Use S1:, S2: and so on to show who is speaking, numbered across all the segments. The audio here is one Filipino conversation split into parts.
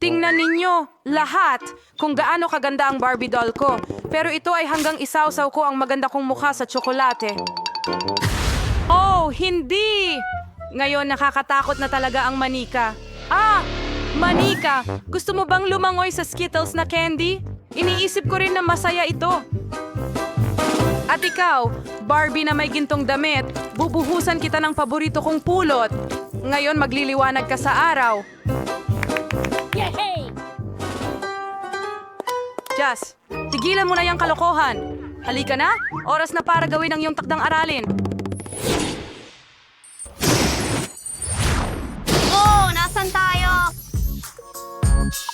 S1: Tingnan ninyo, lahat, kung gaano kaganda ang Barbie doll ko. Pero ito ay hanggang isawsaw ko ang maganda kong mukha sa tsokolate. Oh, hindi! Ngayon nakakatakot na talaga ang manika. Ah! Manika! Gusto mo bang lumangoy sa Skittles na candy? Iniisip ko rin na masaya ito. At ikaw, Barbie na may gintong damit, bubuhusan kita ng paborito kong pulot. Ngayon magliliwanag ka sa araw. Jazz, tigilan mo na yung kalokohan. Halika na, oras na para gawin ang iyong takdang aralin.
S2: Oh, nasan tayo?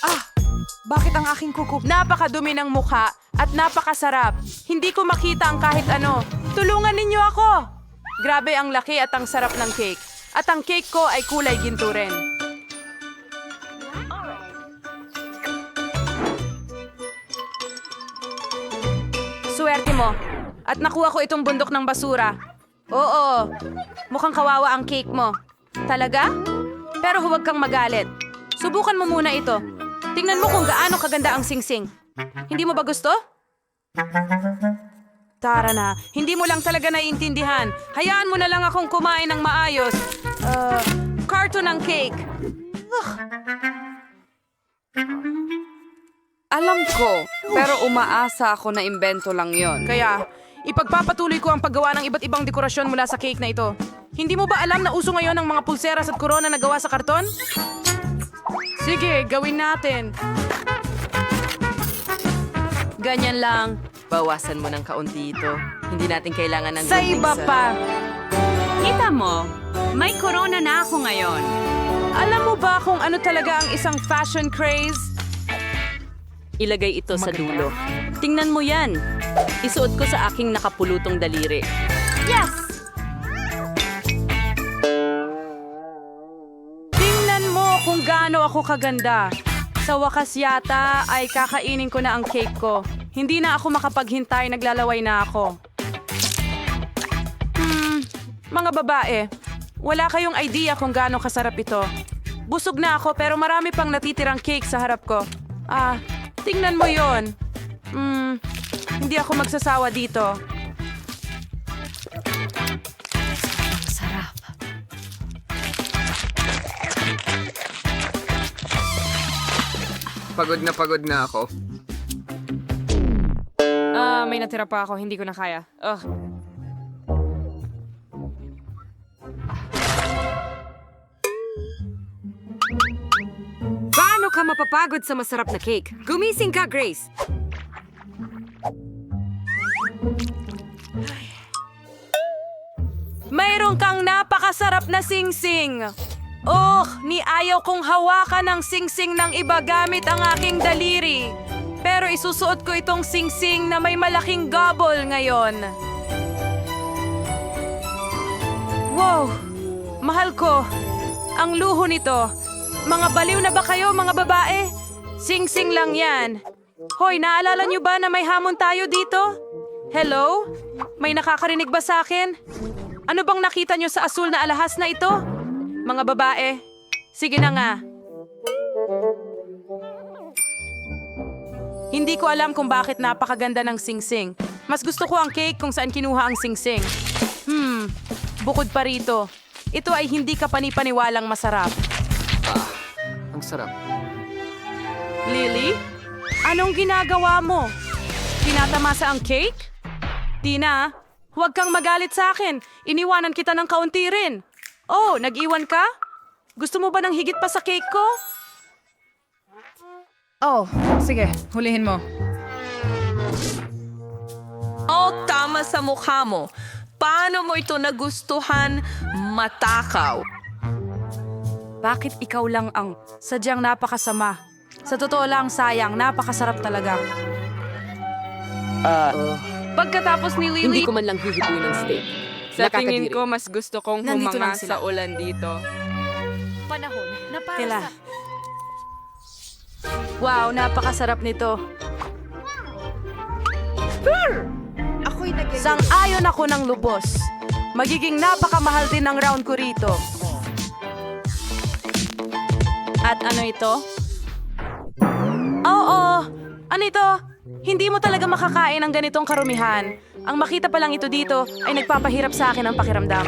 S1: Ah, bakit ang aking kuko? Napakadumi ng mukha at napakasarap. Hindi ko makita ang kahit ano. Tulungan ninyo ako! Grabe ang laki at ang sarap ng cake. At ang cake ko ay kulay ginto rin. Swerte mo. At nakuha ko itong bundok ng basura. Oo, mukhang kawawa ang cake mo. Talaga? Pero huwag kang magalit. Subukan mo muna ito. Tingnan mo kung gaano kaganda ang singsing. Hindi mo ba gusto? Tara na, hindi mo lang talaga naiintindihan. Hayaan mo na lang akong kumain ng maayos. Karton ng cake.
S3: Alam ko, pero umaasa ako na imbento lang yon.
S1: Kaya, ipagpapatuloy ko ang paggawa ng iba't ibang dekorasyon mula sa cake na ito. Hindi mo ba alam na uso ngayon ang mga pulseras at korona na gawa sa karton? Sige, gawin natin. Ganyan lang.
S3: Bawasan mo ng kaunti ito. Hindi natin kailangan ng
S1: Sa iba pa.
S2: Kita mo, may corona na ako ngayon.
S1: Alam mo ba kung ano talaga ang isang fashion craze?
S3: Ilagay ito sa dulo. Tingnan mo yan. Isuot ko sa aking nakapulutong daliri.
S2: Yes!
S1: Tingnan mo kung gaano ako kaganda. Sa wakas yata ay kakainin ko na ang cake ko. Hindi na ako makapaghintay, naglalaway na ako. Mga babae, wala kayong idea kung gaano kasarap ito. Busog na ako pero marami pang natitirang cake sa harap ko. Tingnan mo yon. Hindi ako magsasawa dito.
S3: Sarap.
S4: Pagod na ako.
S1: May natira pa ako, hindi ko na kaya.
S3: Paano ka mapapagod sa masarap na cake? Gumising ka, Grace!
S1: Mayroon kang napakasarap na singsing. Ni ayaw kong hawakan ang singsing ng iba gamit ang aking daliri. Pero isusuot ko itong singsing na may malaking gobble ngayon. Wow! Mahal ko. Ang luho nito. Mga baliw na ba kayo, mga babae? Singsing lang yan. Hoy, naalala niyo ba na may hamon tayo dito? Hello? May nakakarinig ba sa akin? Ano bang nakita niyo sa asul na alahas na ito? Mga babae, sige na nga. Hindi ko alam kung bakit napakaganda ng singsing. Mas gusto ko ang cake kung saan kinuha ang singsing. Bukod pa rito, ito ay hindi ka panipaniwalang masarap.
S4: Ang sarap.
S1: Lily? Anong ginagawa mo? Tinatamasa ang cake? Tina, huwag kang magalit sa akin. Iniwanan kita ng kaunti rin. Oh, nag-iwan ka? Gusto mo ba ng higit pa sa cake ko?
S5: Oh, sige, hulihin mo.
S6: Oh, tama sa mukha mo. Paano mo ito nagustuhan? Matakaw.
S1: Bakit ikaw lang ang sadyang napakasama? Sa totoo lang, sayang, napakasarap talaga. Pagkatapos ni
S3: Hindi
S1: Lily,
S3: ko man lang hihipuin ng steak.
S7: Sa tingin
S3: Nakakadiri.
S7: ko, mas gusto kong
S1: Nandito lang
S7: humanga
S1: sila.
S7: sa ulan dito.
S2: Panahon na para
S1: Tila.
S2: sa...
S1: Wow, napakasarap nito. Sang-ayon ako ng lubos. Magiging napakamahal din ang round ko rito. At ano ito? Oo, ano ito? Hindi mo talaga makakain ng ganitong karumihan. Ang makita pa lang ito dito ay nagpapahirap sa akin ang pakiramdam.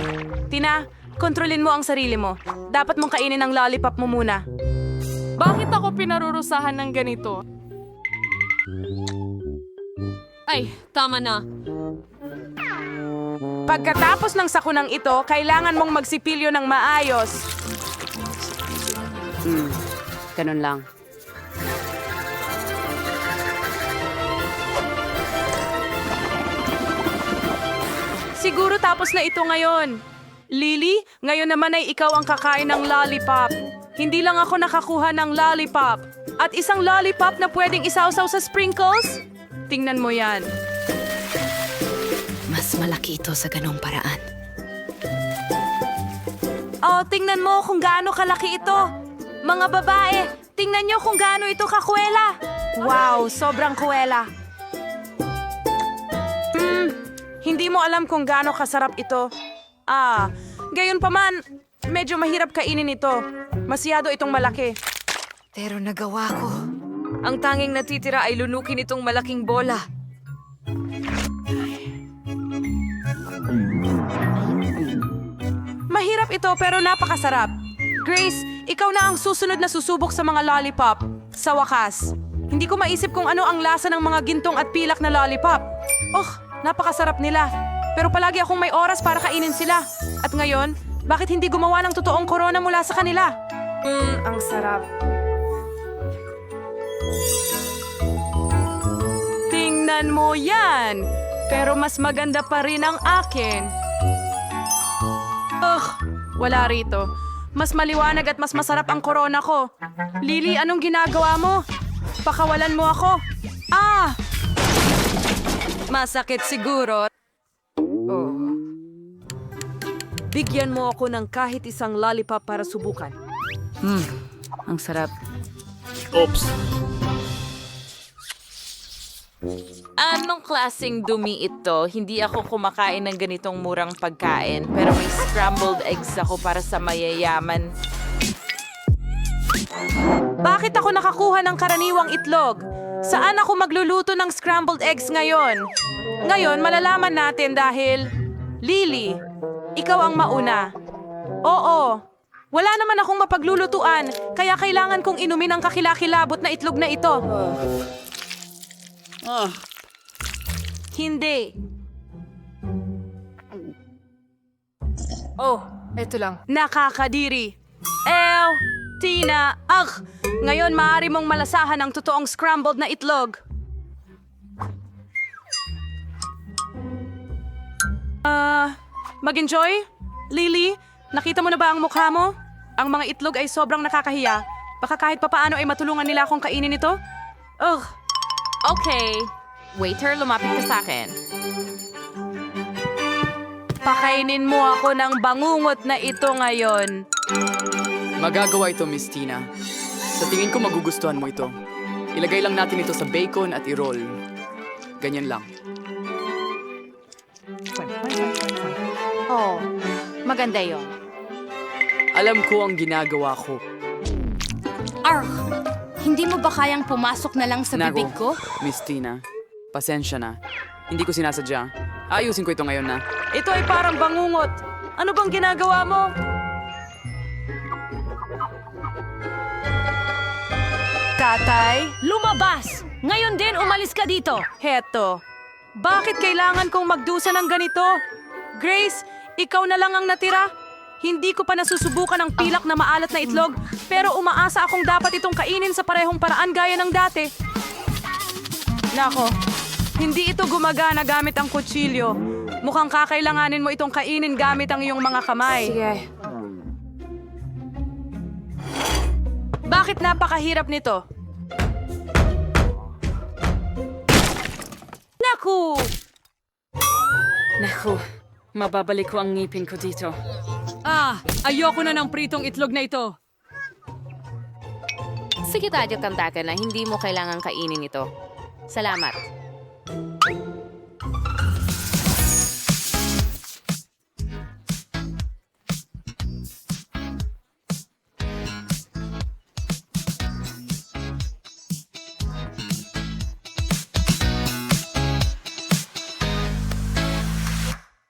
S1: Tina, kontrolin mo ang sarili mo. Dapat mong kainin ang lollipop mo muna.
S7: Bakit ako pinarurusahan ng ganito? Ay, tama na.
S1: Pagkatapos ng sakunang ito, kailangan mong magsipilyo ng maayos.
S3: Ganun lang.
S1: Siguro tapos na ito ngayon. Lily, ngayon naman ay ikaw ang kakain ng lollipop. Hindi lang ako nakakuha ng lollipop. At isang lollipop na pwedeng isawsaw sa sprinkles? Tingnan mo yan.
S8: Mas malaki ito sa ganong paraan.
S1: Oh, tingnan mo kung gaano kalaki ito. Mga babae, tingnan nyo kung gaano ito kakuwela. Wow, sobrang kuwela. Hindi mo alam kung gaano kasarap ito. Gayon pa man, medyo mahirap kainin ito. Masyado itong malaki.
S8: Pero nagawa ko.
S6: Ang tanging natitira ay lunukin itong malaking bola.
S1: Mahirap ito pero napakasarap. Grace, ikaw na ang susunod na susubok sa mga lollipop. Sa wakas. Hindi ko maisip kung ano ang lasa ng mga gintong at pilak na lollipop. Napakasarap nila. Pero palagi akong may oras para kainin sila. At ngayon, bakit hindi gumawa ng totoong corona mula sa kanila? Ang sarap. Tingnan mo yan! Pero mas maganda pa rin ang akin. Wala rito. Mas maliwanag at mas masarap ang corona ko. Lily, anong ginagawa mo? Pakawalan mo ako. Masakit siguro. Bigyan mo ako ng kahit isang lollipop para subukan.
S3: Ang sarap.
S2: Anong klaseng dumi ito? Hindi ako kumakain ng ganitong murang pagkain, pero may scrambled eggs ako para sa mayayaman.
S1: Bakit ako nakakuha ng karaniwang itlog? Saan ako magluluto ng scrambled eggs ngayon? Ngayon, malalaman natin dahil... Lily, ikaw ang mauna. Oo, wala naman akong mapaglulutuan, kaya kailangan kong inumin ang kakilakilabot na itlog na ito. Hindi.
S5: Ito lang.
S1: Nakakadiri. Tina, ngayon maaari mong malasahan ang totoong scrambled na itlog. Mag-enjoy? Lily, nakita mo na ba ang mukha mo? Ang mga itlog ay sobrang nakakahiya. Baka kahit papaano ay matulungan nila akong kainin ito?
S2: Okay. Waiter, lumapit ka sa akin.
S1: Pakainin mo ako ng bangungot na ito ngayon.
S7: Magagawa ito, Miss Tina. Sa tingin ko magugustuhan mo ito. Ilagay lang natin ito sa bacon at i-roll. Ganyan lang.
S3: Maganda yon.
S7: Alam ko ang ginagawa ko.
S8: Hindi mo ba kayang pumasok na lang sa
S7: Nago,
S8: bibig ko?
S7: Miss Tina, pasensya na. Hindi ko sinasadya. Ayusin ko ito ngayon na.
S1: Ito ay parang bangungot. Ano bang ginagawa mo? Tatay?
S3: Lumabas! Ngayon din, umalis ka dito!
S1: Heto. Bakit kailangan kong magdusa ng ganito? Grace, ikaw na lang ang natira. Hindi ko pa nasusubukan ang pilak na maalat na itlog, pero umaasa akong dapat itong kainin sa parehong paraan gaya ng dati. Nako, hindi ito gumagana gamit ang kutsilyo. Mukhang kakailanganin mo itong kainin gamit ang iyong mga kamay. Sige. Bakit napakahirap nito? Naku!
S3: Mababalik ko ang ngipin ko dito.
S1: Ayoko na ng pritong itlog na ito.
S2: Sige tayo, tanda ka na. Hindi mo kailangan kainin ito. Salamat.